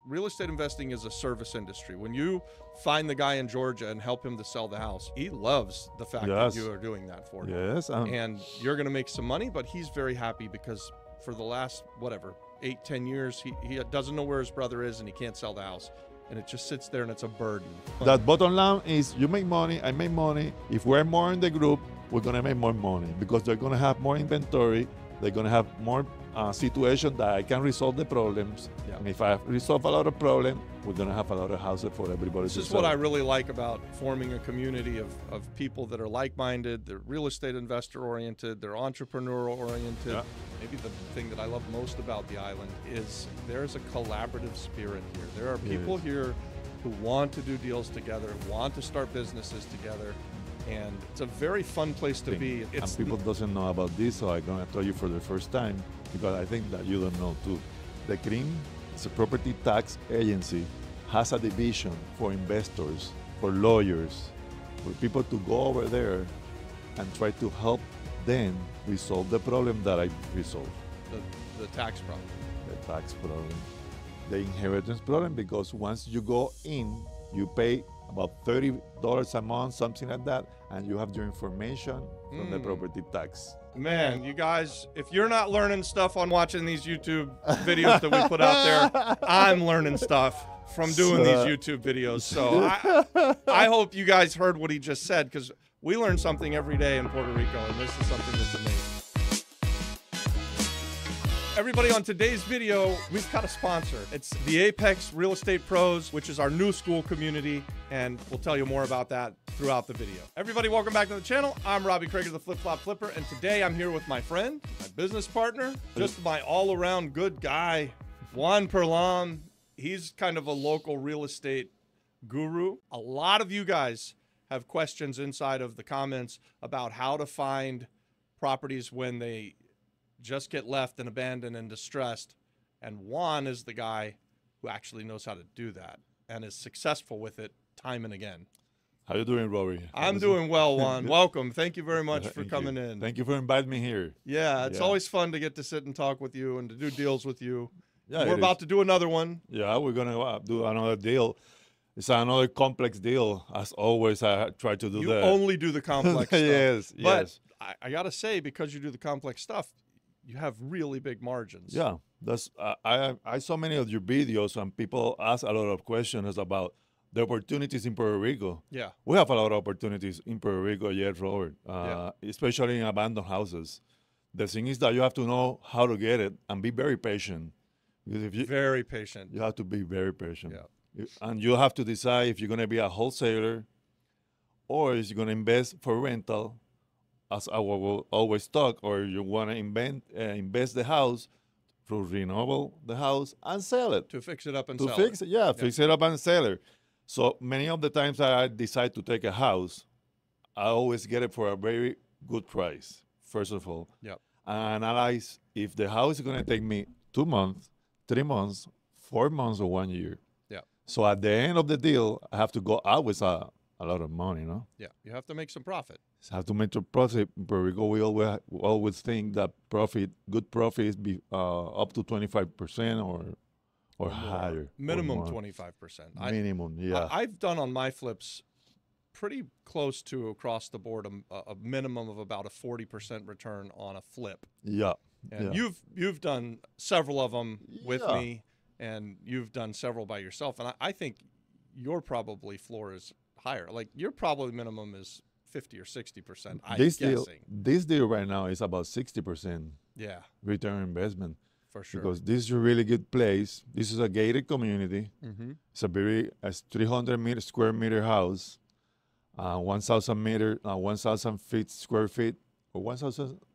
real estate investing is a service industry. When you find the guy in Georgia and help him to sell the house, he loves the fact that you are doing that for him. Yes. And you're going to make some money, but he's very happy because for the last, whatever, 8-10 years, he doesn't know where his brother is and he can't sell the house. And it just sits there and it's a burden. That bottom line is you make money, I make money. If we're more in the group, we're going to make more money because they're going to have more inventory. They're going to have more situation that I can resolve the problems. Yeah. And if I resolve a lot of problems, we're going to have a lot of houses for everybody This to is sell. what I really like about forming a community of people that are like-minded, they're real estate investor-oriented, they're entrepreneur-oriented. Yeah. Maybe the thing that I love most about the island is there's a collaborative spirit here. There are people here who want to do deals together, want to start businesses together, and it's a very fun place to be. And people doesn't know about this, so I'm going to tell you for the first time, because I think that you don't know too. The CRIM, it's a property tax agency, has a division for investors, for lawyers, for people to go over there and try to help them resolve the problem that I resolved. The tax problem. The tax problem. The inheritance problem, because once you go in, you pay about $30 a month, something like that, and you have your information from the property tax. Man, you guys, if you're not learning stuff on watching these YouTube videos that we put out there, I'm learning stuff from doing these YouTube videos. So I hope you guys heard what he just said, because we learn something every day in Puerto Rico, and this is something that's amazing. Everybody, on today's video, we've got a sponsor. It's the Apex Real Estate Pros, which is our new school community, and we'll tell you more about that throughout the video. Everybody, welcome back to the channel. I'm Robbie Crager, the Flip Flop Flipper, and today I'm here with my friend, my business partner, just my all-around good guy, Juan Perlam. He's kind of a local real estate guru. A lot of you guys have questions inside of the comments about how to find properties when they just get left and abandoned and distressed. And Juan is the guy who actually knows how to do that and is successful with it time and again. How you doing, Robbie? I'm doing well, Juan. Welcome. Thank you very much for coming in. Thank you for inviting me here. Yeah, it's always fun to get to sit and talk with you and to do deals with you. Yeah, we're about to do another one. Yeah, we're going to do another deal. It's another complex deal. As always, I try to do that. You only do the complex stuff. Yes, but yes. I got to say, because you do the complex stuff, you have really big margins. Yeah, that's I saw many of your videos, and people ask a lot of questions about the opportunities in Puerto Rico. Yeah. We have a lot of opportunities in Puerto Rico, yes, Robert, especially in abandoned houses. The thing is that you have to know how to get it and be very patient. Because if you, very patient. You have to be very patient. Yeah. And you have to decide if you're going to be a wholesaler or if you're going to invest for rental, as I will always talk, or you want to invest the house to renovate the house and sell it. To fix it up and to sell fix it. it. Yeah, fix it up and sell it. So many of the times that I decide to take a house, I always get it for a very good price, first of all. Yep. And analyze if the house is going to take me 2 months, 3 months, 4 months, or 1 year. Yeah. So at the end of the deal, I have to go out with a lot of money, no? Yeah, you have to make some profit. So I have to make a profit. In Puerto Rico, we always think that good profit is up to 25% or higher. Minimum 25%. Minimum, yeah. I've done on my flips pretty close to across the board a minimum of about a 40% return on a flip. Yeah. And you've done several of them with me, and you've done several by yourself. And I think your probably floor is higher. Like your probably minimum is 50 or 60%. I'm guessing. This deal right now is about 60%. Yeah. Return on investment. For sure. Because this is a really good place. This is a gated community. Mm-hmm. It's 300 square meter house, 1,000 square feet, or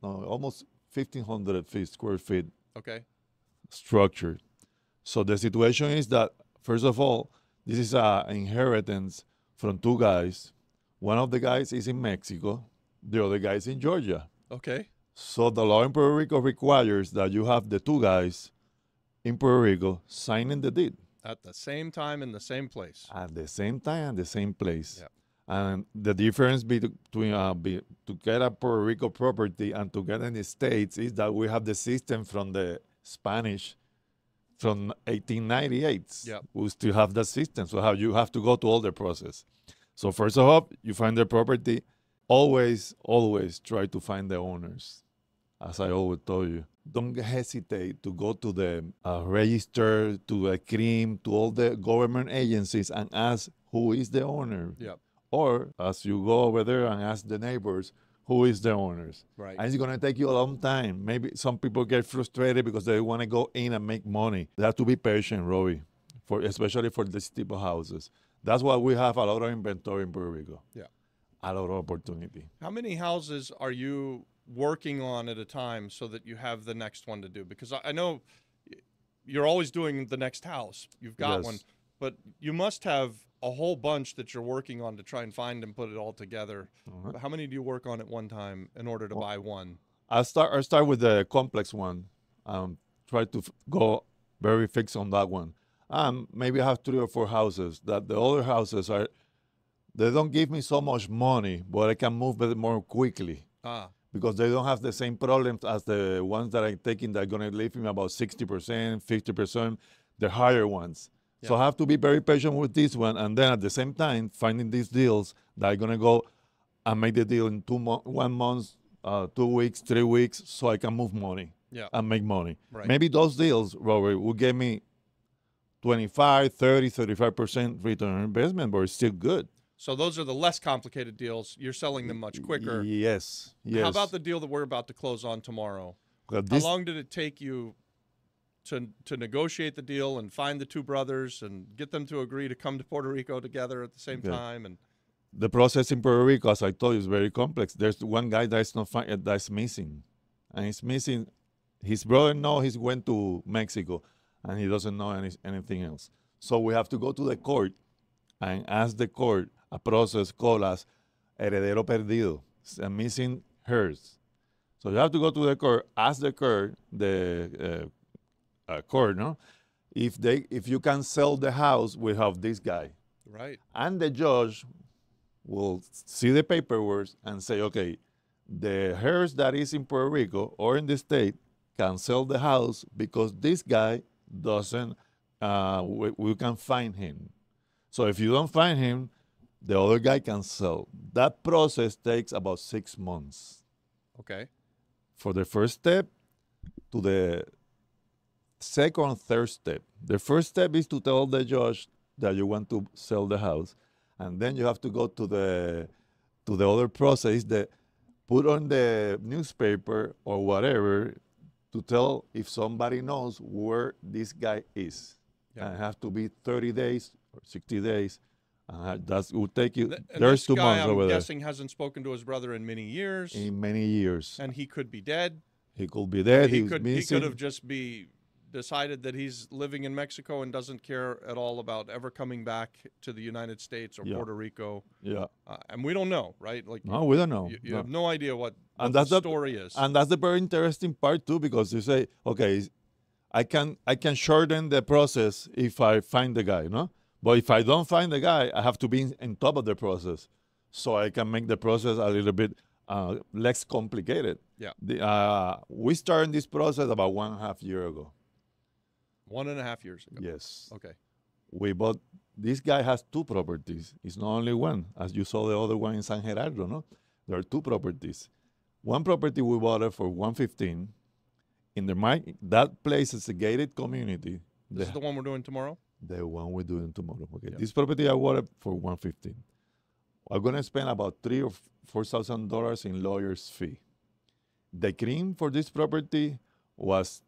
almost 1,500 square feet. Okay. Structure. So the situation is that, first of all, this is an inheritance from 2 guys. One of the guys is in Mexico. The other guy is in Georgia. Okay. So the law in Puerto Rico requires that you have the 2 guys in Puerto Rico signing the deed. At the same time in the same place. At the same time and the same place. Yep. And the difference between to get a Puerto Rico property and to get in the States is that we have the system from the Spanish from 1898. Yep. We still have that system. So you have to go to all the process. So first of all, you find the property. Always try to find the owners. As I always told you, don't hesitate to go to the register, to the CRIM, to all the government agencies and ask who is the owner. Yep. Or as you go over there and ask the neighbors, who is the owners. Right. And it's going to take you a long time. Maybe some people get frustrated because they want to go in and make money. They have to be patient, Robbie, especially for this type of houses. That's why we have a lot of inventory in Puerto Rico. Yeah. A lot of opportunity. How many houses are you working on at a time so that you have the next one to do? Because I know you're always doing the next house. You've got Yes. one, but you must have a whole bunch that you're working on to try and find and put it all together. Uh-huh. How many do you work on at one time in order to buy one? I'll start with the complex one. Try to go very fixed on that one. Maybe I have 3 or 4 houses. That the other houses they don't give me so much money, but I can move it more quickly. Because they don't have the same problems as the ones that I'm taking that are going to leave me about 60%, 50%, the higher ones. Yeah. So I have to be very patient with this one, and then at the same time, finding these deals that are going to go and make the deal in 1 month, 2 weeks, 3 weeks, so I can move money and make money. Right. Maybe those deals, Robert, will give me 25, 30, 35% return on investment, but it's still good. So those are the less complicated deals. You're selling them much quicker. Yes. How about the deal that we're about to close on tomorrow? How long did it take you to negotiate the deal and find the 2 brothers and get them to agree to come to Puerto Rico together at the same time? And the process in Puerto Rico, as I told you, is very complex. There's one guy that's missing, and he's missing. His brother knows he went to Mexico, and he doesn't know anything else. So we have to go to the court and ask the court a process called as heredero perdido, a missing heirs. So you have to go to the court, ask the court, court, no, if you can sell the house, we have this guy, right? And the judge will see the paperwork and say, okay, the heirs that is in Puerto Rico or in the state can sell the house because this guy doesn't. We can find him. So if you don't find him, the other guy can sell. That process takes about 6 months. Okay. For the first step to the second, third step. The first step is to tell the judge that you want to sell the house, and then you have to go to the other process that put on the newspaper or whatever to tell if somebody knows where this guy is. Yeah. And it has to be 30 days or 60 days. That will take you. There's 2 months over there. I'm guessing hasn't spoken to his brother in many years. In many years. And he could be dead. He could be dead. He could have just decided that he's living in Mexico and doesn't care at all about ever coming back to the United States or Puerto Rico. Yeah. And we don't know, right? No, we don't know. You have no idea what the story is. And that's the very interesting part too, because you say, okay, I can shorten the process if I find the guy, no? But if I don't find the guy, I have to be on top of the process, so I can make the process a little bit less complicated. Yeah. We started this process about 1.5 years ago. 1.5 years ago. Yes. Okay. We bought. This guy has 2 properties. It's not only one, as you saw the other one in San Gerardo. No, there are 2 properties. One property we bought it for $115. In that place is a gated community. This is the one we're doing tomorrow. The one we're doing tomorrow. Okay. Yep. This property I bought it for $115. I'm gonna spend about $3,000 or $4,000 in lawyer's fee. The CRIM for this property was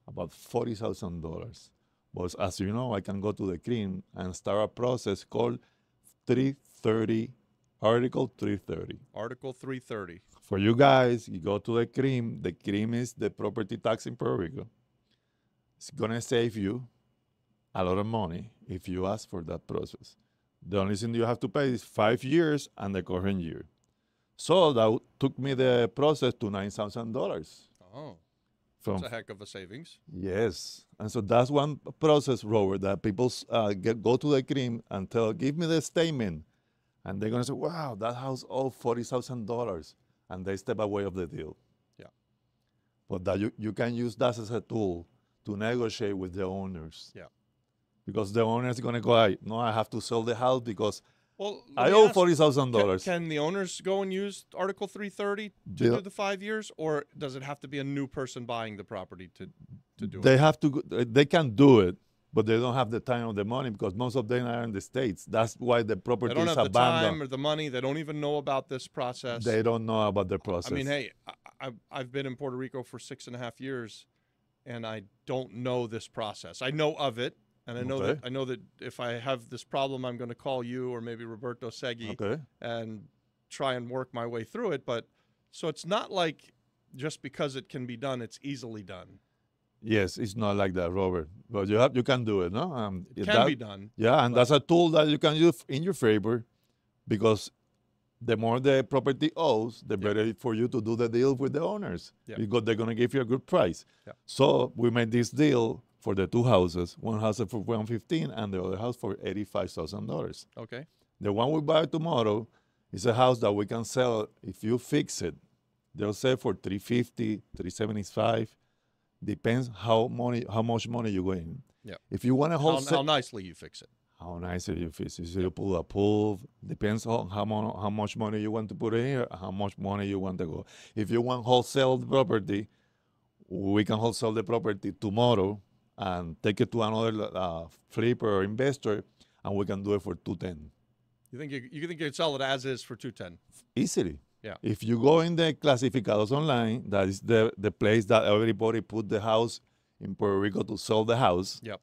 about $40,000. But as you know, I can go to the CRIM and start a process called 330, Article 330. Article 330. For you guys, you go to the CRIM. The CRIM is the property tax in Puerto Rico. It's gonna save you a lot of money if you ask for that process. The only thing you have to pay is 5 years and the current year. So that took me the process to $9,000. Oh, that's a heck of a savings. Yes. And so that's one process, Robert, that people go to the CRIM and give me the statement. And they're going to say, wow, that house owed $40,000. And they step away of the deal. Yeah. But that you can use that as a tool to negotiate with the owners. Yeah. Because the owner is going to go, no, I have to sell the house because Well, I owe $40,000. Can the owners go and use Article 330 to do the 5 years, or does it have to be a new person buying the property to do They it? have to. They can do it, but they don't have the time or the money because most of them are in the States. That's why the property They don't is have the abandoned. time or the money. They don't even know about this process. They don't know about the process. I mean, hey, I've been in Puerto Rico for 6.5 years, and I don't know this process. I know of it, and I know that if I have this problem, I'm going to call you or maybe Roberto Segui and try and work my way through it. But so it's not like just because it can be done, it's easily done. Yes, it's not like that, Robert. But you can do it, no? It can be done. Yeah, and that's a tool that you can use in your favor, because the more the property owes, the better for you to do the deal with the owners, because they're going to give you a good price. So we made this deal for the two houses, one house for $115,000 and the other house for $85,000. Okay. The one we buy tomorrow is a house that we can sell if you fix it. They'll sell for $350,000, $375,000. Depends how much money you go in. Yeah. If you want to wholesale, how nicely you fix it. How nicely you fix it. So you pull a pool. Depends on how much money you want to put in here, how much money you want to go. If you want wholesale the property, we can wholesale the property tomorrow and take it to another flipper or investor, and we can do it for $210,000. You think you could sell it as is for $210,000? Easily. Yeah. If you go in the clasificados online, that is the place that everybody put the house in Puerto Rico to sell the house. Yep.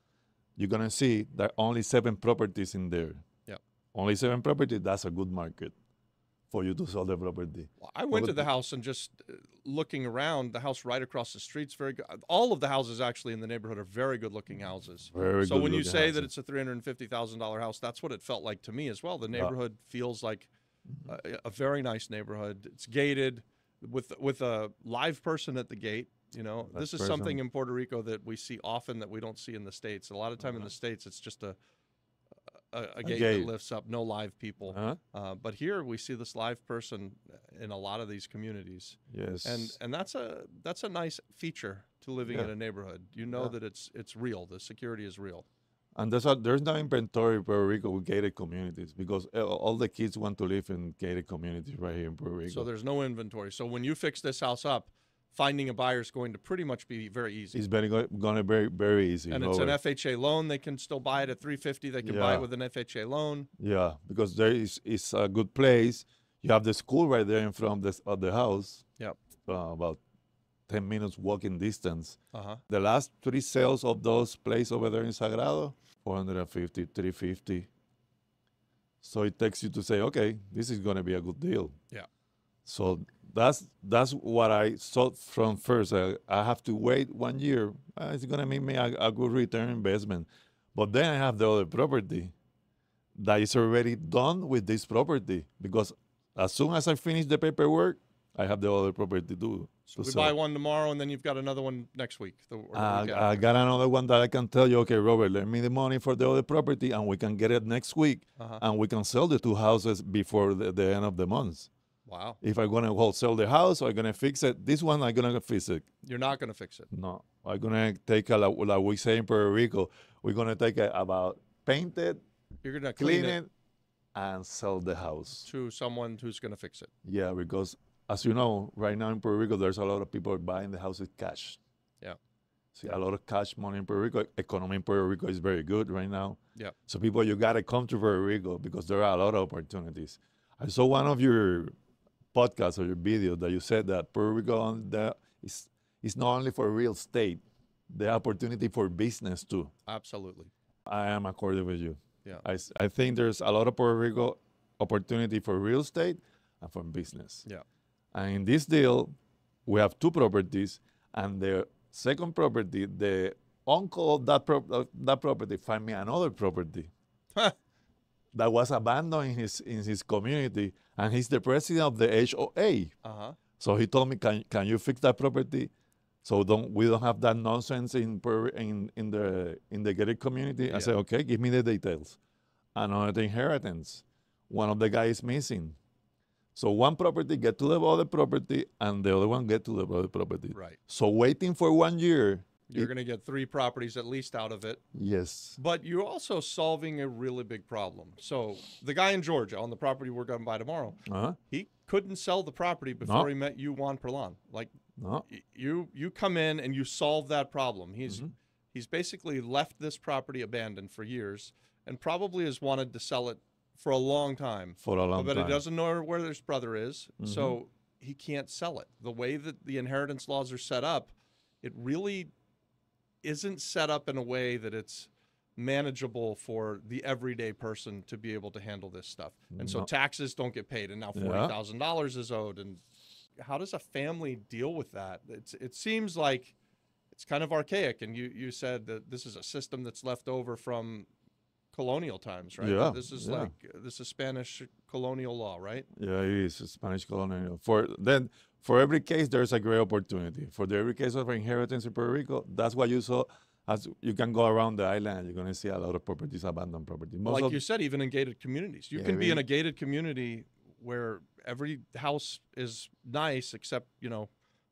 You're gonna see there are only 7 properties in there. Yep. Only 7 properties. That's a good market for you to sell the property. Well, I went to the house and just looking around, the house right across the street's very good. All of the houses actually in the neighborhood are very good looking houses. So when you say that it's a $350,000 house, that's what it felt like to me as well. The neighborhood feels like a very nice neighborhood. It's gated with a live person at the gate. You know, this is something in Puerto Rico that we see often that we don't see in the States. A lot of time in the States, it's just a gate that lifts up, no live people. But here we see this live person in a lot of these communities. Yes. And that's a nice feature to living in a neighborhood. You know that it's real. The security is real. And there's no inventory in Puerto Rico with gated communities, because all the kids want to live in gated communities right here in Puerto Rico. So there's no inventory. So when you fix this house up, finding a buyer is going to pretty much be very easy. It's going to be very easy. And it's an FHA loan. They can still buy it at $350,000. They can buy it with an FHA loan. Yeah, because there is a good place. You have the school right there in front of the house. Yep. About 10 minutes walking distance. The last 3 sales of those places over there in Sagrado, $450,000, $350,000. So it takes you to say, okay, this is going to be a good deal. Yeah. So that's what I thought from first. I have to wait 1 year. It's going to make me a good return investment. But then I have the other property that is already done with this property, because as soon as I finish the paperwork, I have the other property to So we buy one tomorrow, and then you've got another one next week. I got another one that I can tell you, okay, Robert, lend me the money for the other property, and we can get it next week, and we can sell the 2 houses before the end of the month. Wow. If I'm going to wholesale the house, or I'm going to fix it, this one I'm going to fix it. You're not going to fix it? No. I'm going to take, like we say in Puerto Rico, we're going to take it about paint it, you're going to clean it, and sell the house. To someone who's going to fix it. Yeah, because as you know, right now in Puerto Rico, there's a lot of people buying the houses cash. Yeah. See, a lot of cash money in Puerto Rico. Economy in Puerto Rico is very good right now. Yeah. So people, you got to come to Puerto Rico because there are a lot of opportunities. I saw one of your podcasts or your video that you said that Puerto Rico is not only for real estate, the opportunity for business too. Absolutely. I am according with you. Yeah. I think there's a lot of Puerto Rico opportunity for real estate and for business. Yeah. And in this deal, we have 2 properties, and the second property, the uncle of that property find me another property that was abandoned in his community, and he's the president of the HOA. So he told me, can you fix that property so we don't have that nonsense in the gated community? I said, okay, give me the details. Another inheritance. One of the guys is missing. So one property get to the other property, and the other one get to the other property. Right. So waiting for 1 year You're going to get 3 properties at least out of it. Yes. But you're also solving a really big problem. So the guy in Georgia on the property we're going to buy tomorrow, he couldn't sell the property before he met you, Juan Perlan. Like, you come in and you solve that problem. He's basically left this property abandoned for years and probably has wanted to sell it for a long time. But he doesn't know where his brother is, so he can't sell it. The way that the inheritance laws are set up, it really isn't set up in a way that it's manageable for the everyday person to be able to handle this stuff. And so taxes don't get paid, and now $40,000 is owed. And how does a family deal with that? It seems like it's kind of archaic. And you said that this is a system that's left over from colonial times, right? Yeah. This is this is Spanish colonial law, right? Yeah, it is Spanish colonial. For every case, there's a great opportunity. For every case of inheritance in Puerto Rico, that's what you saw. As you can go around the island, and you're going to see a lot of properties, abandoned property. Like you said, even in gated communities. You can be in a gated community where every house is nice, except,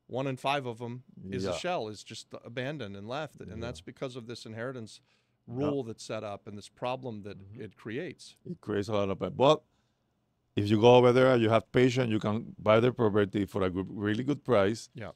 1 in 5 of them is a shell, is just abandoned and left. And that's because of this inheritance rule that's set up and this problem that it creates. It creates a lot of it. But if you go over there and you have patience, you can buy the property for a really good price. Yeah.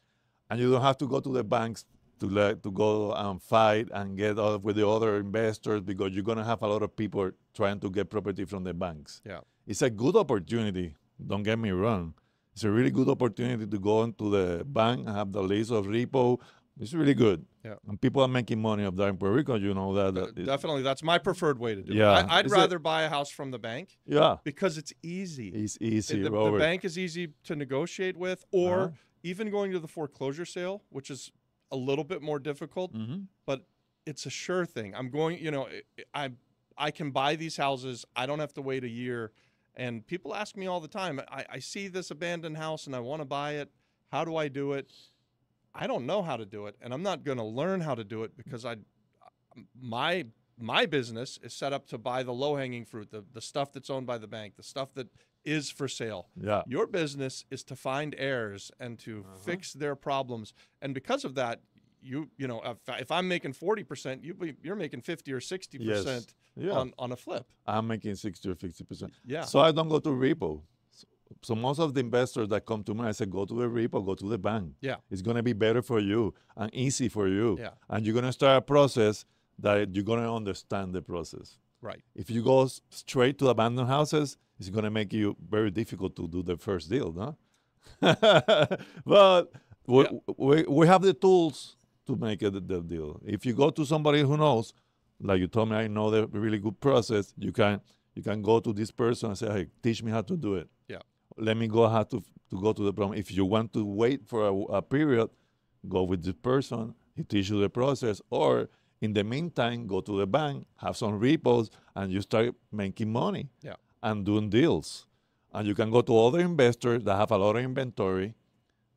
And you don't have to go to the banks to go and fight and get out with the other investors, because you're going to have a lot of people trying to get property from the banks. Yeah. It's a good opportunity. Don't get me wrong. It's a really good opportunity to go into the bank and have the list of repo. It's really good. Yeah. And people are making money of that in Puerto Rico. You know that. Definitely. That's my preferred way to do it. I'd rather buy a house from the bank. Yeah. Because it's easy. It's easy. The bank is easy to negotiate with, or even going to the foreclosure sale, which is a little bit more difficult, but it's a sure thing. I'm going, I can buy these houses. I don't have to wait a year. And people ask me all the time, I see this abandoned house and I want to buy it. How do I do it? I don't know how to do it, and I'm not going to learn how to do it, because my business is set up to buy the low-hanging fruit, the stuff that's owned by the bank, the stuff that is for sale. Yeah. Your business is to find heirs and to fix their problems. And because of that, if I'm making 40%, you're making 50 or 60% on a flip. I'm making 60 or 50%. Yeah. So I don't go to repo. So most of the investors that come to me, I say, go to the repo, go to the bank. Yeah. It's going to be better for you and easy for you. Yeah. And you're going to start a process that you're going to understand the process. Right. If you go straight to abandoned houses, it's going to make you very difficult to do the first deal, no? But we have the tools to make the deal. If you go to somebody who knows, like you told me, I know the really good process, you can go to this person and say, hey, teach me how to do it. Yeah. Let me go how to go to the problem. If you want to wait for a period, go with this person. He teaches you the process. Or in the meantime, go to the bank, have some repos, and you start making money and doing deals. And you can go to other investors that have a lot of inventory,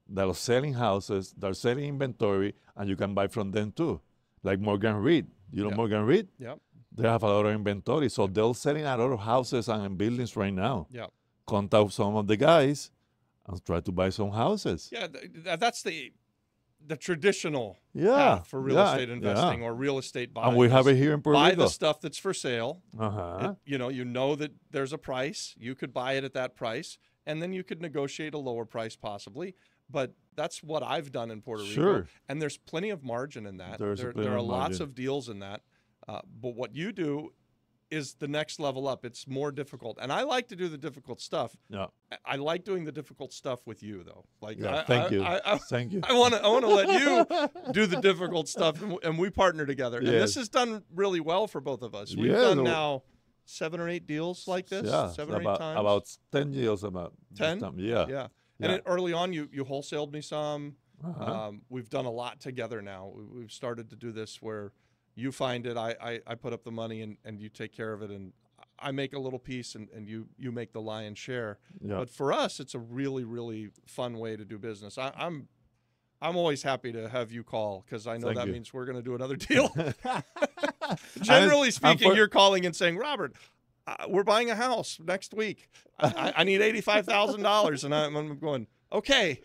that are selling houses, that are selling inventory, and you can buy from them too. Like Morgan Reed. You know Morgan Reed? Yeah. They have a lot of inventory. So they're selling a lot of houses and buildings right now. Yeah. Contact some of the guys and try to buy some houses. Yeah, that's the traditional path for real estate investing or real estate buying. And we have it here in Puerto Rico. Buy the stuff that's for sale. You know that there's a price. You could buy it at that price, and then you could negotiate a lower price possibly. But that's what I've done in Puerto Rico. And there's plenty of margin in that. There are lots of deals in that. But what you do is the next level up. It's more difficult. And I like to do the difficult stuff. Yeah. I like doing the difficult stuff with you, though. Like, thank you. Thank you. I want to let you do the difficult stuff, and we partner together. And this has done really well for both of us. We've done now 7 or 8 deals like this. Yeah, 7 or 8 times. About 10 deals. About 10. Yeah. And early on, you wholesaled me some. We've done a lot together now. We've started to do this where you find it, I put up the money, and you take care of it, and I make a little piece, and you make the lion's share. Yeah. But for us, it's a really, really fun way to do business. I'm always happy to have you call, because I know that means we're going to do another deal. Generally speaking, you're calling and saying, Robert, we're buying a house next week. I need $85,000. And I'm going, Okay.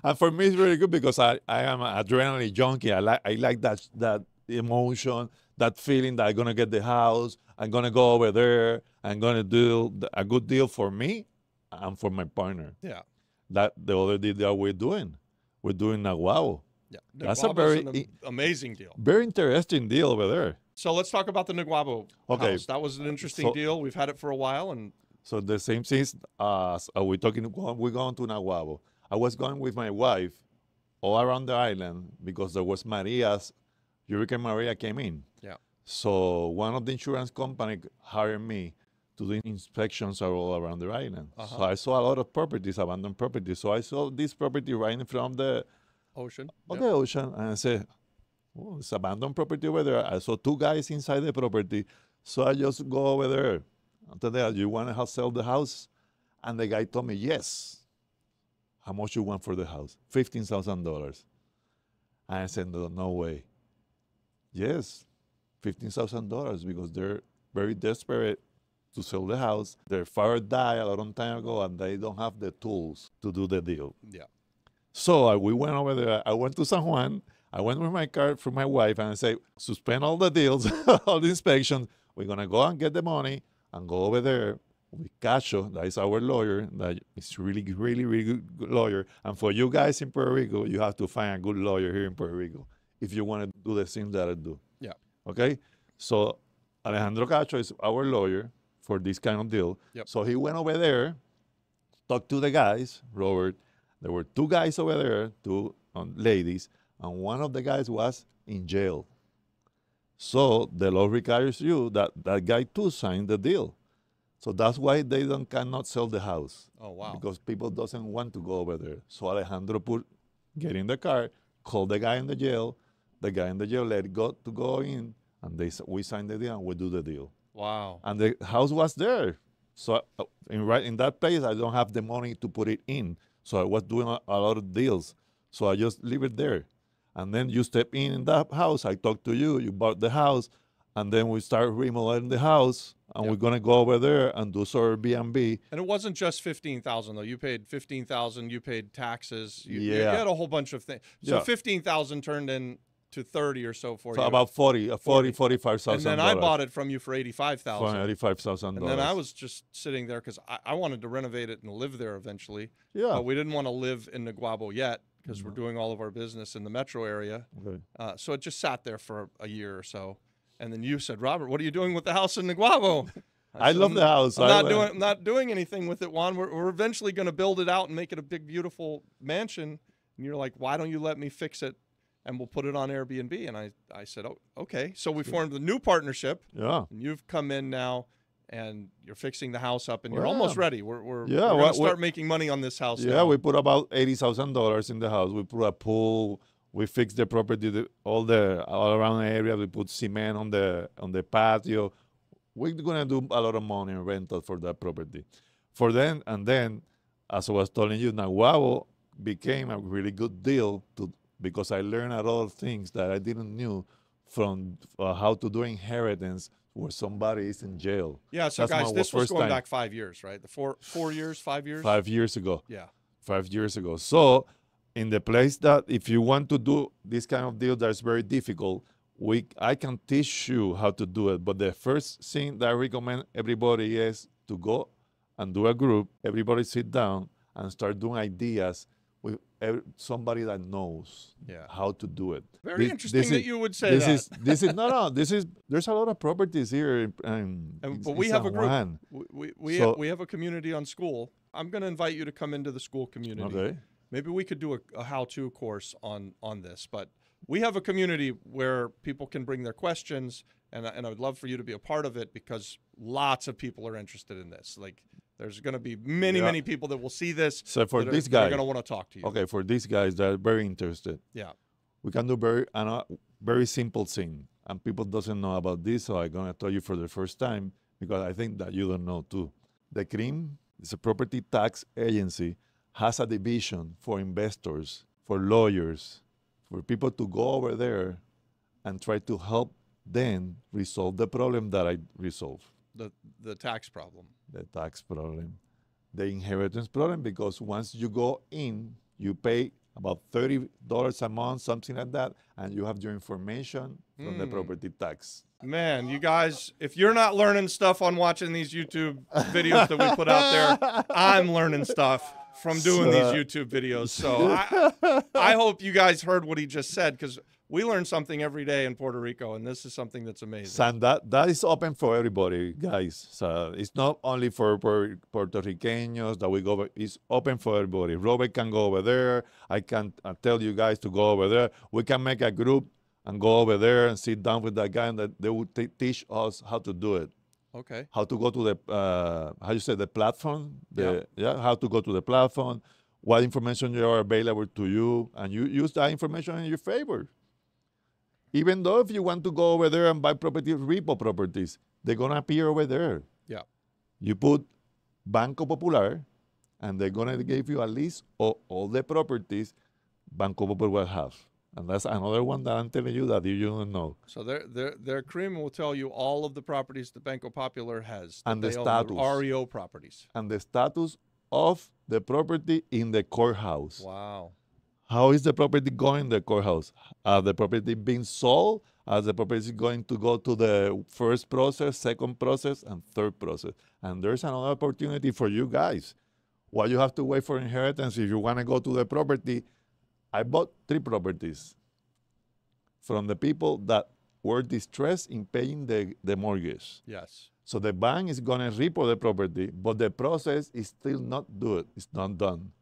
And for me, it's really good because I am an adrenaline junkie. I like that emotion, that feeling that I'm gonna get the house. I'm gonna go over there. I'm gonna do a good deal for me and for my partner. Yeah. That the other deal that we're doing Naguabo. Yeah. That's a Naguabo's very amazing deal. very interesting deal over there. So let's talk about the Naguabo house. That was an interesting deal. We've had it for a while, and so the same things as we're going to Naguabo. I was going with my wife all around the island because there was Hurricane Maria came in. yeah. So one of the insurance company hired me to do inspections all around the island. So I saw a lot of properties, abandoned properties. So I saw this property right in front of the Ocean. the ocean, and I said, "Oh, it's abandoned property over there." I saw two guys inside the property, so I just go over there. After that, you want to sell the house? And the guy told me, yes. How much you want for the house? $15,000. And I said, no way. Yes, $15,000 because they're very desperate to sell the house. Their father died a long time ago, and they don't have the tools to do the deal. Yeah. So we went over there. I went to San Juan. I went with my car for my wife, and I said, suspend all the deals, all the inspections. We're going to go and get the money and go over there with Cacho. That is our lawyer. That is really, really, really good lawyer. And for you guys in Puerto Rico, you have to find a good lawyer here in Puerto Rico if you want to do the things that I do. Yeah. Okay? So Alejandro Cacho is our lawyer for this kind of deal. Yep. So he went over there, talked to the guys, Robert. There were two guys over there, two ladies, and one of the guys was in jail. So the law requires you that guy too signed the deal. So that's why they cannot sell the house. Oh, wow. Because people doesn't want to go over there. So Alejandro get in the car, call the guy in the jail. The guy in the jail let it go in, and we signed the deal and we do the deal. Wow. And the house was there. So in that place, I don't have the money to put it in. So I was doing a lot of deals. So I just leave it there. And then you step in that house. I talk to you. You bought the house. And then we start remodeling the house. And we're going to go over there and do some Airbnb. And it wasn't just $15,000 though. You paid $15,000. You paid taxes. You had a whole bunch of things. So $15,000 turned into 30 or so for you. So about $45,000. And then I bought it from you for $85,000. For $85,000. And then I was just sitting there because I wanted to renovate it and live there eventually. Yeah. But we didn't want to live in Naguabo yet because we're doing all of our business in the metro area. Okay. So it just sat there for a year or so. And then you said, Robert, what are you doing with the house in Naguabo? I love the house. I'm not doing anything with it, Juan. We're eventually going to build it out and make it a big, beautiful mansion. And you're like, why don't you let me fix it and we'll put it on Airbnb? And I said, oh, okay. So we formed a new partnership. Yeah. And you've come in now and you're fixing the house up and you're almost ready. We're going to start making money on this house now. Yeah, we put about $80,000 in the house. We put a pool. We fixed the property, all around the area. We put cement on the patio. We're gonna do a lot of money in rental for that property. And then, as I was telling you, Naguabo became a really good deal because I learned a lot of things that I didn't knew from how to do inheritance where somebody is in jail. Yeah, so guys, this was going back 5 years, right? The 4 years, 5 years? 5 years ago. Yeah. 5 years ago. So in the place that if you want to do this kind of deal that's very difficult, I can teach you how to do it. But the first thing that I recommend everybody is to go and do a group. Everybody sit down and start doing ideas with somebody that knows how to do it. Very interesting that you would say that. There's a lot of properties here. But we have a group. We have a community on school. I'm going to invite you to come into the school community. Okay. Maybe we could do a how-to course on this. But we have a community where people can bring their questions, and I would love for you to be a part of it because lots of people are interested in this. Like, there's going to be many people that will see this. So for this guy, they're going to want to talk to you. Okay, for these guys that are very interested. Yeah. We can do very simple thing, and people doesn't know about this, so I'm going to tell you for the first time because I think that you don't know too. The CRIM is a property tax agency, has a division for investors, for lawyers, for people to go over there and try to help them resolve the problem that I resolve. The tax problem. The tax problem. the inheritance problem, because once you go in, you pay about $30 a month, something like that, and you have your information from the property tax. Man, you guys, if you're not learning stuff on watching these YouTube videos that we put out there, I'm learning stuff from doing these YouTube videos. So I hope you guys heard what he just said, because we learn something every day in Puerto Rico, and this is something that's amazing. And that is open for everybody, guys. So it's not only for Puerto Ricanos that we go, but it's open for everybody. Robert can go over there. I can tell you guys to go over there. We can make a group and go over there and sit down with that guy, and that they will teach us how to do it. Okay. How to go to the, how you say, the platform? How to go to the platform, what information are available to you, and you use that information in your favor. Even though if you want to go over there and buy property, repo properties, they're going to appear over there. Yeah. You put Banco Popular, and they're going to give you a list of all the properties Banco Popular will have. And that's another one that I'm telling you that you don't know. So their cream will tell you all of the properties that Banco Popular has. And the status. REO properties. And the status of the property in the courthouse. Wow. How is the property going in the courthouse? Are the property being sold? Are the property going to go to the first process, second process, and third process? And there's another opportunity for you guys. Why you have to wait for inheritance if you want to go to the property? I bought 3 properties from the people that were distressed in paying the mortgage. Yes. So the bank is going to repo the property, but the process is still not done. It's not done.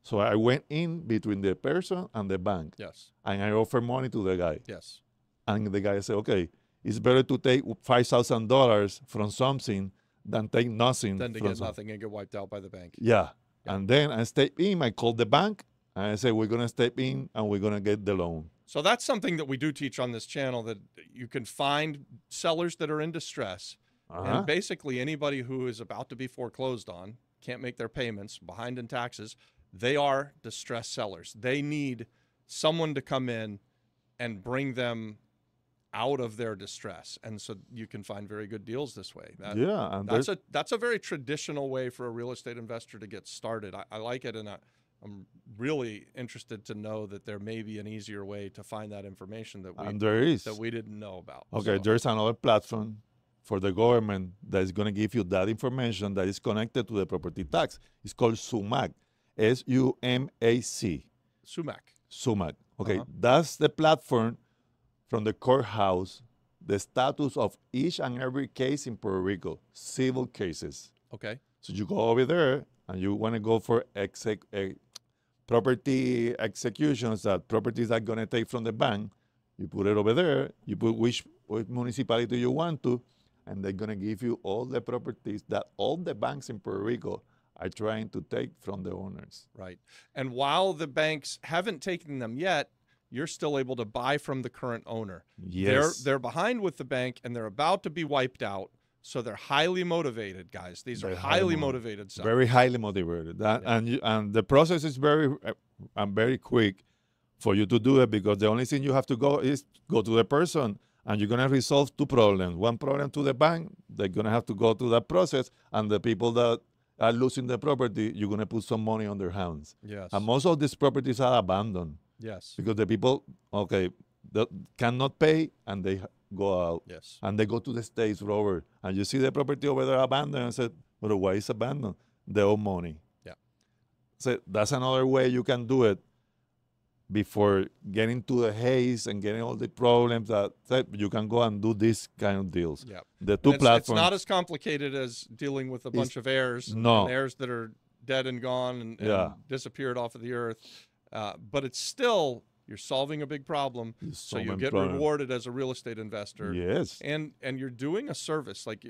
So I went in between the person and the bank. Yes. And I offered money to the guy. Yes. And the guy said, okay, it's better to take $5,000 from something than take nothing. Then to get nothing and get wiped out by the bank. Yeah. And then I step in, I called the bank, and I said, we're going to step in and we're going to get the loan. So that's something that we do teach on this channel, that you can find sellers that are in distress. And basically anybody who is about to be foreclosed on, can't make their payments, behind in taxes, they are distressed sellers. They need someone to come in and bring them out of their distress. And so you can find very good deals this way. And that's a very traditional way for a real estate investor to get started. I like it, and I'm really interested to know that there may be an easier way to find that information that we didn't know about. Okay, so. There's another platform for the government that is going to give you that information that is connected to the property tax. It's called SUMAC, S-U-M-A-C. SUMAC. Okay, that's the platform from the courthouse, the status of each and every case in Puerto Rico, civil cases. Okay. So you go over there and you want to go for property executions, that properties are going to take from the bank. You put it over there, you put which municipality you want to, and they're going to give you all the properties that all the banks in Puerto Rico are trying to take from the owners. Right. And while the banks haven't taken them yet, you're still able to buy from the current owner. Yes. They're behind with the bank, and they're about to be wiped out. So they're highly motivated, guys. These are highly motivated sellers. Very highly motivated. And the process is very quick for you to do it, because the only thing you have to go is go to the person, and you're going to resolve 2 problems. One problem to the bank, they're going to have to go through that process, and the people that are losing the property, you're going to put some money on their hands. Yes. And most of these properties are abandoned. Yes. Because the people, they cannot pay, and they go out. Yes. And they go to the States, Robert, and you see the property over there abandoned, and said, but why is abandoned? They owe money. Yeah. So that's another way you can do it before getting to the haze and getting all the problems that you can go and do these kind of deals. Yeah. The 2 platforms. It's not as complicated as dealing with a bunch of heirs. No. And heirs that are dead and gone and disappeared off of the earth. But it's still, you're solving a big problem, so you get rewarded as a real estate investor. Yes. And you're doing a service. Like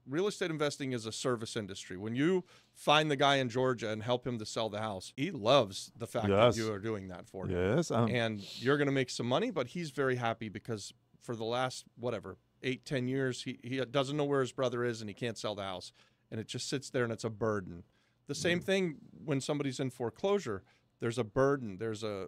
real estate investing is a service industry. When you find the guy in Georgia and help him to sell the house, he loves the fact that you are doing that for him. Yes. And you're going to make some money, but he's very happy because for the last, 8-10 years, he doesn't know where his brother is, and he can't sell the house. And it just sits there, and it's a burden. The same thing when somebody's in foreclosure. There's a burden. There's a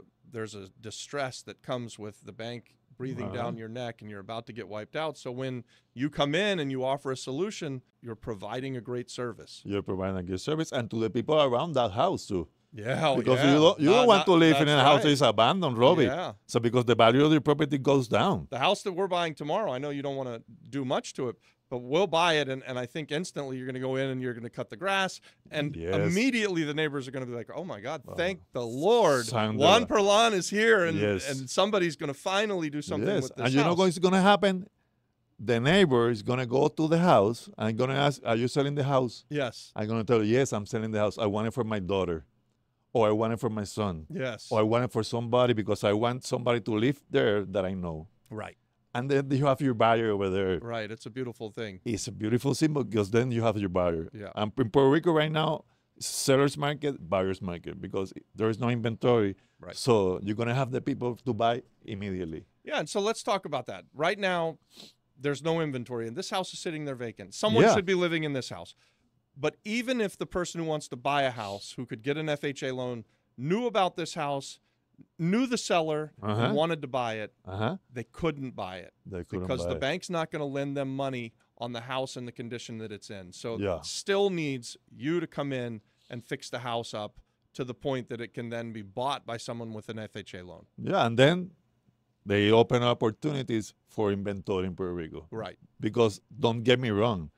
distress that comes with the bank breathing down your neck and you're about to get wiped out. So when you come in and you offer a solution, you're providing a great service. You're providing a good service, and to the people around that house too. Yeah, because yeah. you don't want to live in a house that right. is abandoned, Robbie. Yeah. So because the value of your property goes down. The house that we're buying tomorrow, I know you don't want to do much to it, but we'll buy it, and I think instantly you're going to go in and you're going to cut the grass, and immediately the neighbors are going to be like, oh my God, thank the Lord. Juan Perlon is here, and somebody's going to finally do something with this and you know what's going to happen? The neighbor is going to go to the house and going to ask, are you selling the house? Yes. I'm going to tell you, yes, I'm selling the house. I want it for my daughter. Or I want it for my son. Yes. Or I want it for somebody because I want somebody to live there that I know. Right. And then you have your buyer over there. Right. It's a beautiful thing. It's a beautiful symbol because then you have your buyer. Yeah. And in Puerto Rico right now, seller's market, buyer's market, because there is no inventory. Right. So you're going to have the people to buy immediately. Yeah. And so let's talk about that. Right now, there's no inventory, and this house is sitting there vacant. Someone should be living in this house. But even if the person who wants to buy a house, who could get an FHA loan, knew about this house, knew the seller, and wanted to buy it, they couldn't buy it. Because the bank's not going to lend them money on the house in the condition that it's in. So it still needs you to come in and fix the house up to the point that it can then be bought by someone with an FHA loan. Yeah, and then they open opportunities for inventory in Puerto Rico. Right. Because don't get me wrong,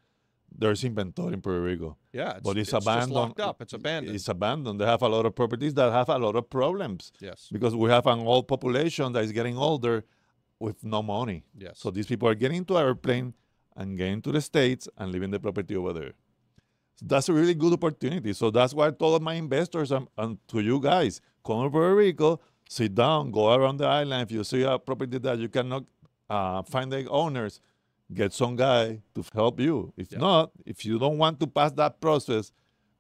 there's inventory in Puerto Rico. Yeah, but it's abandoned. Just locked up. It's abandoned. It's abandoned. They have a lot of properties that have a lot of problems. Yes. Because we have an old population that is getting older with no money. Yes. So these people are getting into an airplane and getting to the States and leaving the property over there. So that's a really good opportunity. So that's why I told my investors and to you guys, come to Puerto Rico, sit down, go around the island. If you see a property that you cannot find the owners, get some guy to help you. If not, if you don't want to pass that process,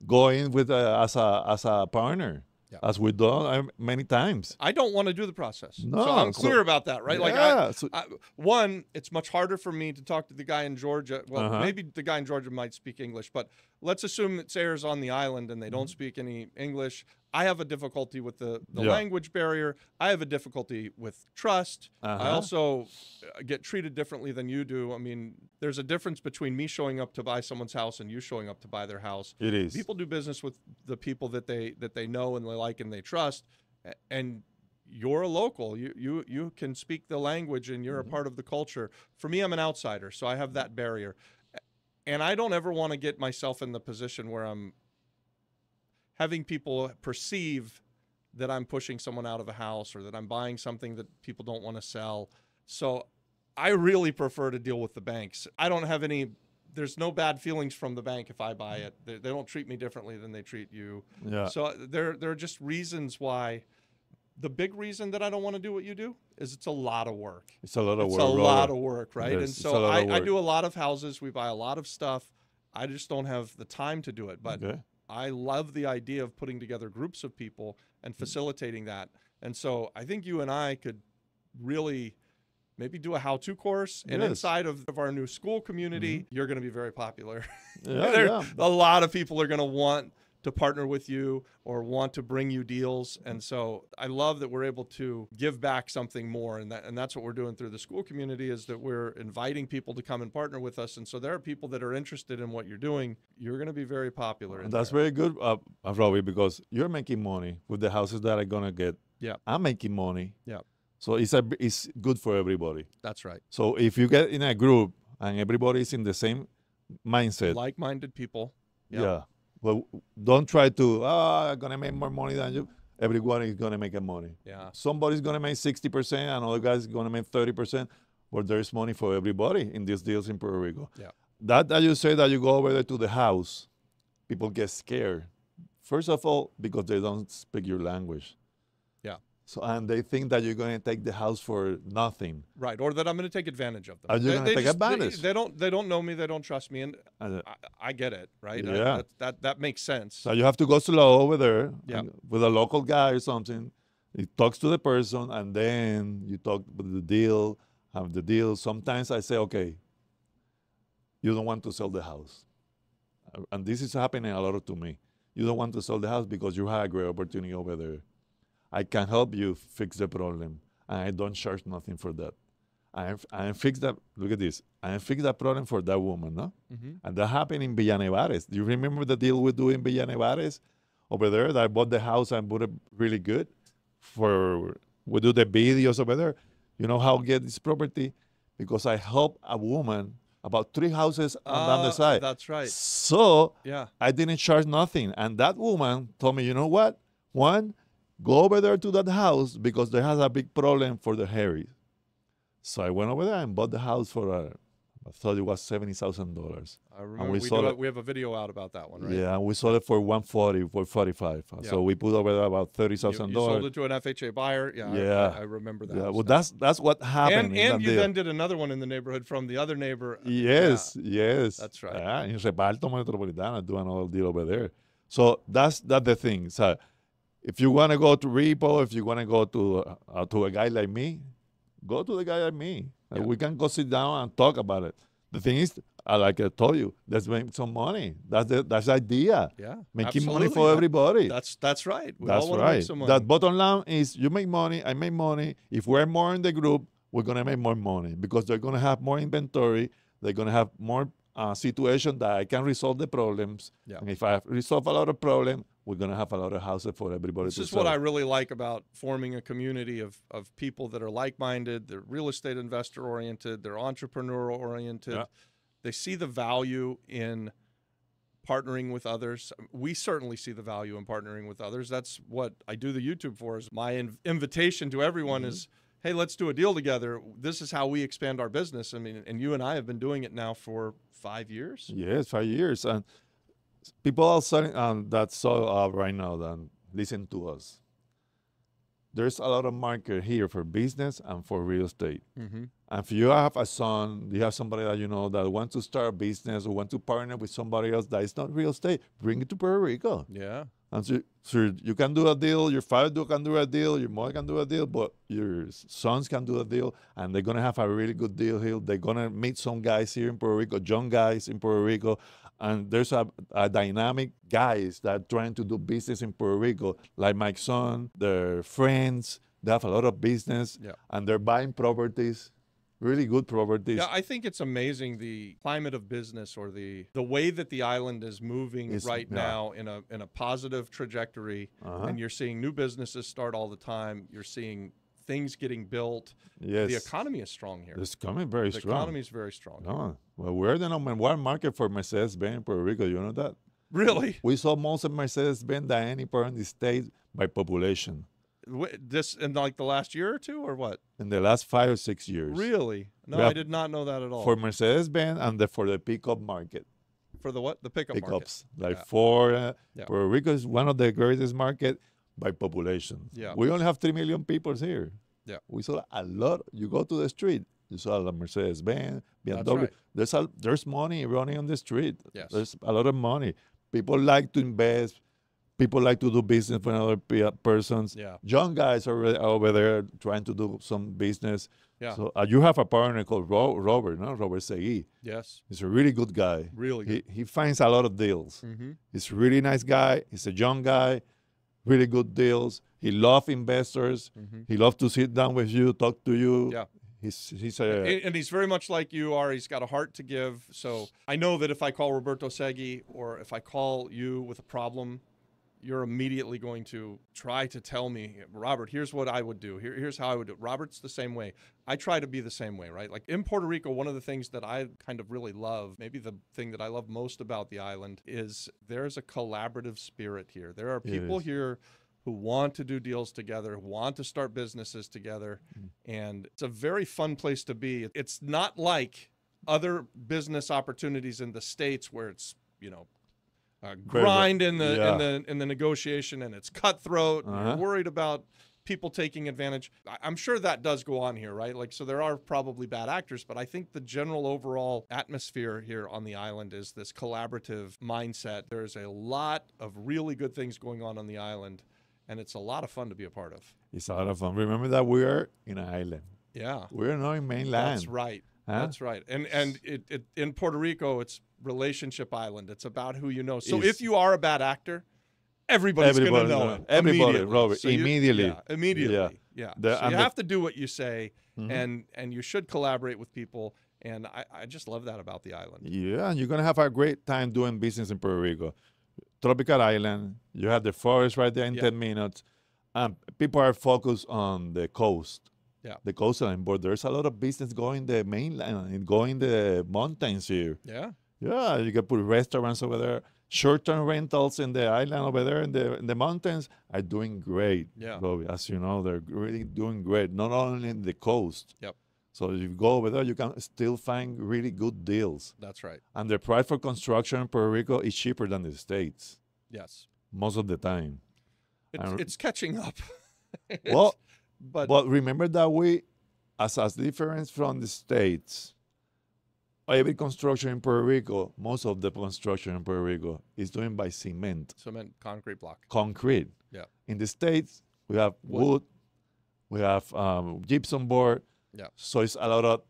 go in with as a partner, as we've done many times. I don't want to do the process. No, so I'm clear about that, right? Yeah, like, one, it's much harder for me to talk to the guy in Georgia. Well, maybe the guy in Georgia might speak English, but let's assume it airs on the island and they don't speak any English. I have a difficulty with the language barrier. I have a difficulty with trust. I also get treated differently than you do. I mean, there's a difference between me showing up to buy someone's house and you showing up to buy their house. It is. People do business with the people that they know and they like and they trust. And you're a local. You can speak the language and you're a part of the culture. For me, I'm an outsider, so I have that barrier. And I don't ever want to get myself in the position where I'm having people perceive that I'm pushing someone out of a house or that I'm buying something that people don't want to sell. So I really prefer to deal with the banks. I don't have there's no bad feelings from the bank if I buy it. They don't treat me differently than they treat you. Yeah. So there are just reasons why. The big reason that I don't want to do what you do is it's a lot of work. It's a lot of work. It's a lot of work, right? Yes, and so I do a lot of houses. We buy a lot of stuff. I just don't have the time to do it. But I love the idea of putting together groups of people and facilitating that. And so I think you and I could really maybe do a how-to course. And inside of our new school community, you're going to be very popular. A lot of people are going to want to partner with you or want to bring you deals. And so I love that we're able to give back something more. And that's what we're doing through the school community, is that we're inviting people to come and partner with us. And so there are people that are interested in what you're doing. You're going to be very popular. And that's very good, Robbie, because you're making money with the houses that I'm going to get. Yeah. I'm making money. Yeah. So it's good for everybody. That's right. So if you get in a group and everybody is in the same mindset. Like-minded people. Yep. Yeah. Well, don't try to, I'm going to make more money than you. Everyone is going to make money. Yeah. Somebody's going to make 60%, another guy's going to make 30%. But there's money for everybody in these deals in Puerto Rico. Yeah. That you say that you go over there to the house, people get scared. First of all, because they don't speak your language. Yeah. So, and they think that you're going to take the house for nothing. Right, or that I'm going to take advantage of them. Are you going to take advantage? They don't know me. They don't trust me, and I get it. Right. Yeah. That makes sense. So you have to go slow over there with a local guy or something. He talks to the person, and then you talk with the deal. Have the deal. Sometimes I say, okay, you don't want to sell the house, and this is happening a lot to me. You don't want to sell the house because you have a great opportunity over there. I can help you fix the problem, and I don't charge nothing for that. I fix that. Look at this. I fix that problem for that woman, no? Mm-hmm. And that happened in Villa Nevares. Do you remember the deal we do in Villa Nevares over there? That I bought the house and put it really good. We do the videos over there. You know how I get this property? Because I help a woman about 3 houses on down the side. That's right. So Yeah. I didn't charge nothing. And that woman told me, you know what? One, go over there to that house because there has a big problem for the Harry. So I went over there and bought the house for, I thought it was $70,000. I remember we have a video out about that one, right? Yeah, and we sold it for $140, for $45. Yeah. So we put over there about $30,000. You sold it to an FHA buyer. Yeah, Yeah. I remember that. Yeah, well, that's what happened. And you then did another one in the neighborhood from the other neighbor. Yes, Yeah. yes. That's right. Yeah, in Reparto Metropolitana, do another deal over there. So that's the thing. So if you want to go to repo, if you want to go to a guy like me, go to the guy like me. Yeah. We can go sit down and talk about it. The thing is, like I told you, let's make some money. That's the idea. Yeah, Making money absolutely. for everybody. That's right. We That's all want to right. make some money. That bottom line is you make money, I make money. If we're more in the group, we're going to make more money because they're going to have more inventory. They're going to have more situation that I can resolve the problems. Yeah. And if I resolve a lot of problems, we're going to have a lot of houses for everybody This to is sell. what I really like about forming a community of people that are like-minded, they're real estate investor-oriented, they're entrepreneur-oriented. Yeah. They see the value in partnering with others. We certainly see the value in partnering with others. That's what I do the YouTube for. Is my invitation to everyone is, hey, let's do a deal together. This is how we expand our business. I mean, and you and I have been doing it now for 5 years. Yes, 5 years. And people outside that saw right now that listen to us. There's a lot of market here for business and for real estate. Mm-hmm. And if you have a son, you have somebody that you know that wants to start a business or want to partner with somebody else that is not real estate, bring it to Puerto Rico. Yeah. And so you can do a deal, your father can do a deal, your mother can do a deal, but your sons can do a deal, and they're going to have a really good deal here. They're going to meet some guys here in Puerto Rico, young guys in Puerto Rico, and there's a dynamic guys that are trying to do business in Puerto Rico, like my son, their friends. They have a lot of business, Yeah. and they're buying properties. Really good properties. Yeah, I think it's amazing the climate of business or the way that the island is moving right now in a positive trajectory. And you're seeing new businesses start all the time. You're seeing things getting built. Yes. The economy is strong here. It's coming very The strong. economy is very strong. No. Well, we're the number one market for Mercedes-Benz in Puerto Rico. You know that? Really? We saw most of Mercedes-Benz than any part in the state by population This in like the last year or two or what? in the last 5 or 6 years. Really? No, Yeah. I did not know that at all. For Mercedes-Benz and for the pickup market. For the what? The pickup Pickups. market. Like Yeah. Ford. Yeah. Puerto Rico is one of the greatest market by population. Yeah. We only have 3 million people here. Yeah. We saw a lot. You go to the street, you saw a Mercedes-Benz, BMW. right. There's money running on the street. Yes. There's a lot of money. People like to invest. People like to do business with other persons. Yeah. Young guys are over there trying to do some business. Yeah. So you have a partner called Robert, no? Robert Segui. Yes. He's a really good guy. Really good. He finds a lot of deals. Mm-hmm. He's a really nice guy. He's a young guy, really good deals. He loves investors. Mm-hmm. He loves to sit down with you, talk to you. Yeah. He's a And he's very much like you are. He's got a heart to give. So I know that if I call Roberto Segui or if I call you with a problem, you're immediately going to try to tell me, Robert, here's what I would do. Here's how I would do it. Robert's the same way. I try to be the same way, right? Like in Puerto Rico, one of the things that I kind of really love, maybe the thing that I love most about the island, is there's a collaborative spirit here. There are people here who want to do deals together, who want to start businesses together, and it's a very fun place to be. It's not like other business opportunities in the States where it's, you know, grind in the negotiation and it's cutthroat. And you're worried about people taking advantage. I'm sure that does go on here, right? Like, so there are probably bad actors, but I think the general overall atmosphere here on the island is this collaborative mindset. There's a lot of really good things going on the island, and it's a lot of fun to be a part of. It's a lot of fun. Remember that we are in an island. Yeah. We're not in mainland. That's right. Huh? That's right. And it in Puerto Rico, it's relationship island. It's about who you know. So It's- if you are a bad actor, everybody's going to know it. Everybody, immediately. Robert, So immediately. Immediately. Yeah. So you the- have to do what you say, and you should collaborate with people. And I just love that about the island. Yeah, and you're going to have a great time doing business in Puerto Rico. Tropical island, you have the forest right there in 10 minutes. People are focused on the coast. Yeah. The coastline, but there's a lot of business going the mainland and going the mountains here. Yeah. Yeah, you can put restaurants over there. Short-term rentals in the island over there in the mountains are doing great. Yeah. Bobby. As you know, they're really doing great, not only in the coast. Yep. So if you go over there, you can still find really good deals. That's right. And the price for construction in Puerto Rico is cheaper than the States. Yes. Most of the time. It's catching up. But remember that we, as difference from the States, every construction in Puerto Rico, most of the construction in Puerto Rico is doing by cement. Cement, concrete block. Concrete. Yeah. In the States, we have wood, we have gypsum board. Yeah. So it's a lot of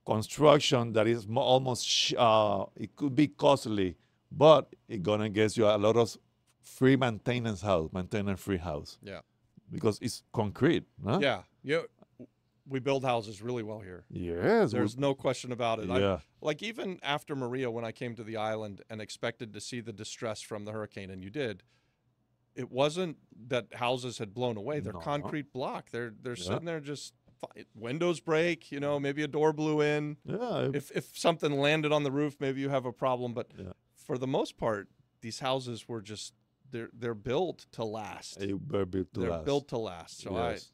construction that is almost, it could be costly, but it's going to get you a lot of free maintenance free house. Yeah. Because it's concrete. Huh? Yeah. We build houses really well here. Yes. There's no question about it. Yeah. Like even after Maria, when I came to the island and expected to see the distress from the hurricane, and you did, it wasn't that houses had blown away. They're concrete block. They're sitting there just windows break, maybe a door blew in. Yeah. If something landed on the roof, maybe you have a problem. But for the most part, these houses were just they're built to last. They're built to last. So yes.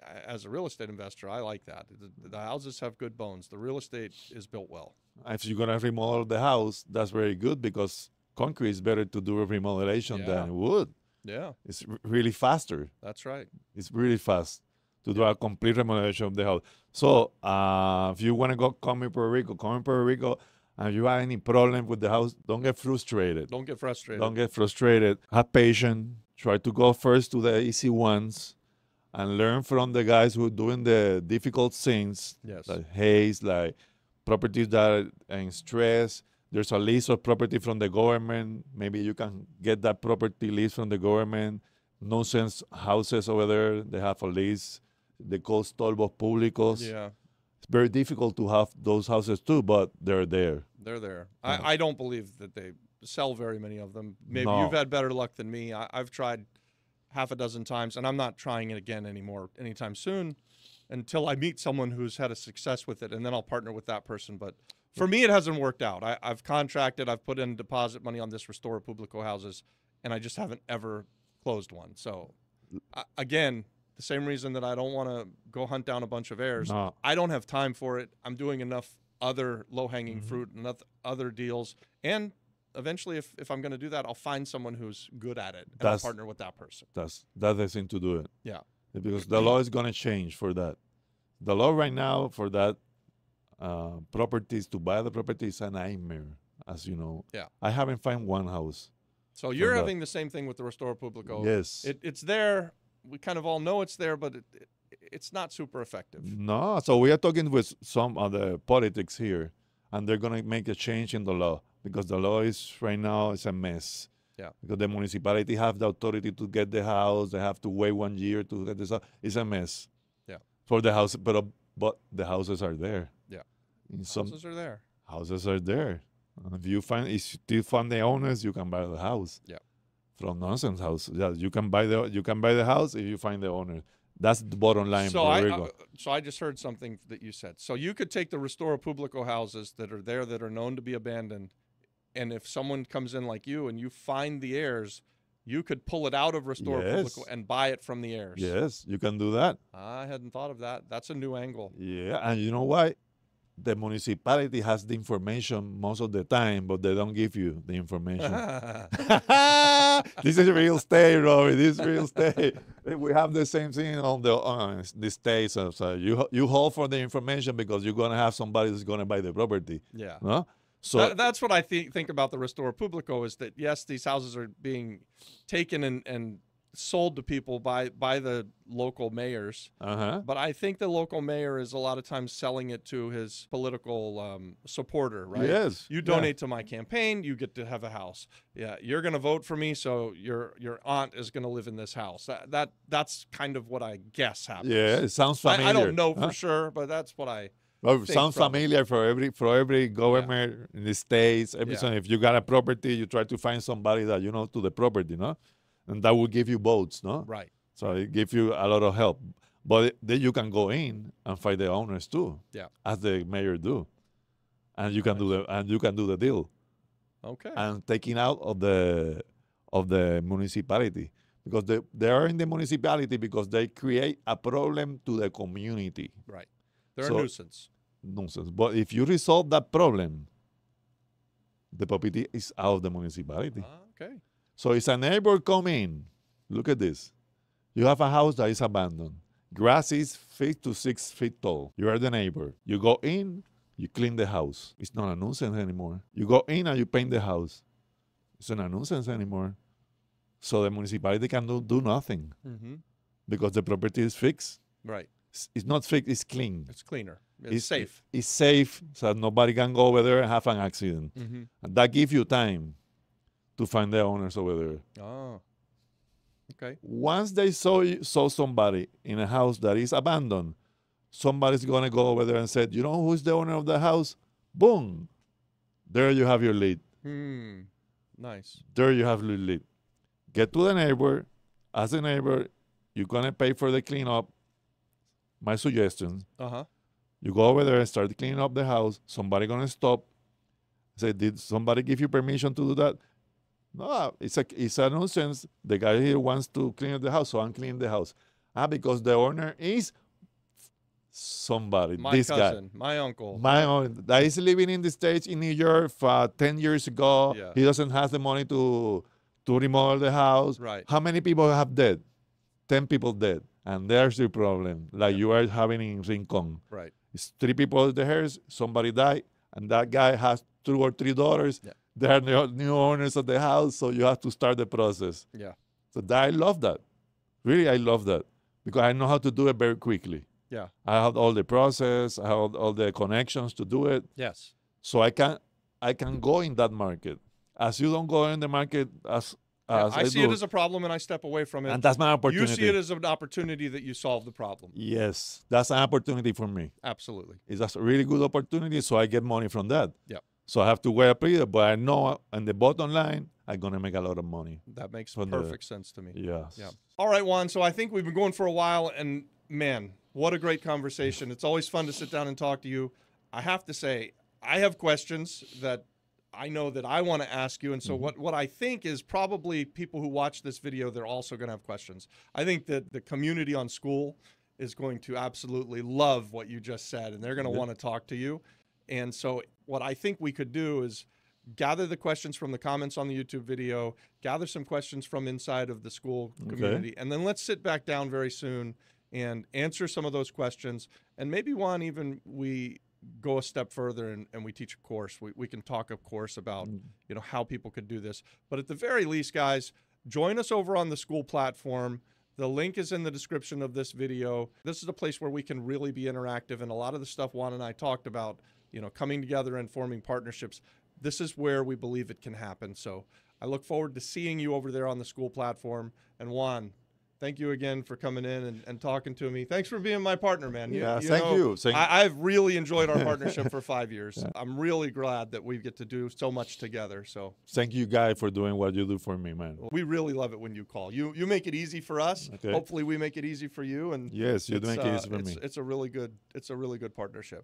I, as a real estate investor, I like that. The houses have good bones. The real estate is built well. If you're gonna remodel the house, that's very good because concrete is better to do a remodelation than wood. Yeah. It's really faster. That's right. It's really fast to do a complete remodelation of the house. So if you want to come in Puerto Rico, and you have any problem with the house, don't get frustrated. Don't get frustrated. Don't get frustrated. Have patience. Try to go first to the easy ones and learn from the guys who are doing the difficult things. Yes. Like haze, like properties that are in stress. There's a list of property from the government. Maybe you can get that property list from the government. Nuisance houses over there, they have a list. They call stolbos públicos. Yeah. It's very difficult to have those houses too, but they're there. They're there. Yeah. I don't believe that they sell very many of them. Maybe No. you've had better luck than me. I've tried half a dozen times, and I'm not trying it again anymore anytime soon until I meet someone who's had a success with it, and then I'll partner with that person. But for me, it hasn't worked out. I've contracted. I've put in deposit money on this Restore Público houses, and I just haven't ever closed one. So, again, the same reason that I don't want to go hunt down a bunch of heirs. No. I don't have time for it. I'm doing enough other low-hanging fruit and other deals. And eventually, if I'm going to do that, I'll find someone who's good at it, and I'll partner with that person. That's the thing to do it. Yeah. Because the law is going to change for that. The law right now for that properties, to buy the property is a nightmare, as you know. Yeah. I haven't found one house. So you're having the same thing with the Restore Público. Yes. It's there. We kind of all know it's there, but it's not super effective. No. So we are talking with some other politics here, and they're going to make a change in the law because the law is right now is a mess. Yeah. Because the municipality have the authority to get the house. They have to wait 1 year to get this house. It's a mess. Yeah. For the house, but the houses are there. Yeah. Houses are there. Houses are there. If you still find the owners, you can buy the house. Yeah. From nonsense house. Yeah, you can buy the house if you find the owner. That's the bottom line. So I just heard something that you said. So you could take the Restore Público houses that are there that are known to be abandoned, and if someone comes in like you and you find the heirs, you could pull it out of Restore Público and buy it from the heirs. Yes, you can do that. I hadn't thought of that. That's a new angle. Yeah, and you know why? The municipality has the information most of the time, but they don't give you the information. This is real estate, Robbie. This is real estate. We have the same thing on the states. So you hold for the information because you're going to have somebody who's going to buy the property. Yeah. No? So that's what I think about the Restore Público is that, yes, these houses are being taken and sold to people by the local mayors. But I think the local mayor is a lot of times selling it to his political supporter, right? Yes. You donate to my campaign, you get to have a house. Yeah, you're going to vote for me, so your aunt is going to live in this house. That's kind of what I guess happens. Yeah, it sounds familiar. I don't know for sure, but that's what I Well, it think sounds from familiar for every government in the States. If you got a property, you try to find somebody that you know to the property, no? And that will give you votes, no? Right. So it gives you a lot of help. But then you can go in and find the owners too. Yeah. As the mayor do. And you can do the deal. Okay. And taking out of the municipality. Because they are in the municipality because they create a problem to the community. Right. They're a nuisance. Nonsense. But if you resolve that problem, the property is out of the municipality. Okay. So if a neighbor come in, look at this. You have a house that is abandoned. Grass is 5 to 6 feet tall. You are the neighbor. You go in, you clean the house. It's not a nuisance anymore. You go in and you paint the house. It's not a nuisance anymore. So the municipality can do nothing because the property is fixed. Right. It's not fixed, it's clean. It's cleaner. It's safe. It's safe so nobody can go over there and have an accident. And that gives you time to find the owners over there. Oh, okay. Once they saw somebody in a house that is abandoned, somebody's going to go over there and say, you know who's the owner of the house? Boom. There you have your lead. Nice. There you have your lead. Get to the neighbor. As a neighbor, you're going to pay for the cleanup. My suggestion. You go over there and start cleaning up the house. Somebody going to stop. Say, did somebody give you permission to do that? No, it's a nuisance. The guy here wants to clean up the house, so I'm cleaning the house. Because the owner is somebody. My this cousin, guy. my uncle. My own. That is living in the States, in New York, 10 years ago. Yeah. He doesn't have the money to remodel the house. Right. How many people have dead? 10 people dead. And there's the problem, like you are having in Rincon. Right. It's 3 people in the house, somebody died, and that guy has 2 or 3 daughters. Yeah. They are new owners of the house, so you have to start the process. Yeah. So I love that. Really, I love that because I know how to do it very quickly. Yeah. I have all the process, I have all the connections to do it. Yes. So I can go in that market. As you don't go in the market as I see it as a problem and I step away from it. And that's my opportunity. You see it as an opportunity that you solve the problem. Yes, that's an opportunity for me. Absolutely. It's a really good opportunity, so I get money from that. Yeah. So I have to wear a period, but I know on the bottom line, I'm going to make a lot of money. That makes perfect sense to me. Yes. Yeah. All right, Juan. So I think we've been going for a while, and man, what a great conversation. It's always fun to sit down and talk to you. I have to say, I have questions that I know that I want to ask you. And so what I think is probably people who watch this video, they're also going to have questions. I think that the community on school is going to absolutely love what you just said, and they're going to want to talk to you. And so what I think we could do is gather the questions from the comments on the YouTube video, gather some questions from inside of the school community, and then let's sit back down very soon and answer some of those questions. And maybe, Juan, even we go a step further and we teach a course. We can talk, of course, about how people could do this. But at the very least, guys, join us over on the school platform. The link is in the description of this video. This is a place where we can really be interactive, and a lot of the stuff Juan and I talked about, coming together and forming partnerships, this is where we believe it can happen. So I look forward to seeing you over there on the school platform. And Juan, thank you again for coming in and talking to me. Thanks for being my partner, man. Thank you. I've really enjoyed our partnership for 5 years. I'm really glad that we get to do so much together. So thank you, guys, for doing what you do for me, man. We really love it when you call. You make it easy for us. Okay. Hopefully we make it easy for you. And yes, you make it easy for me. It's a really good partnership.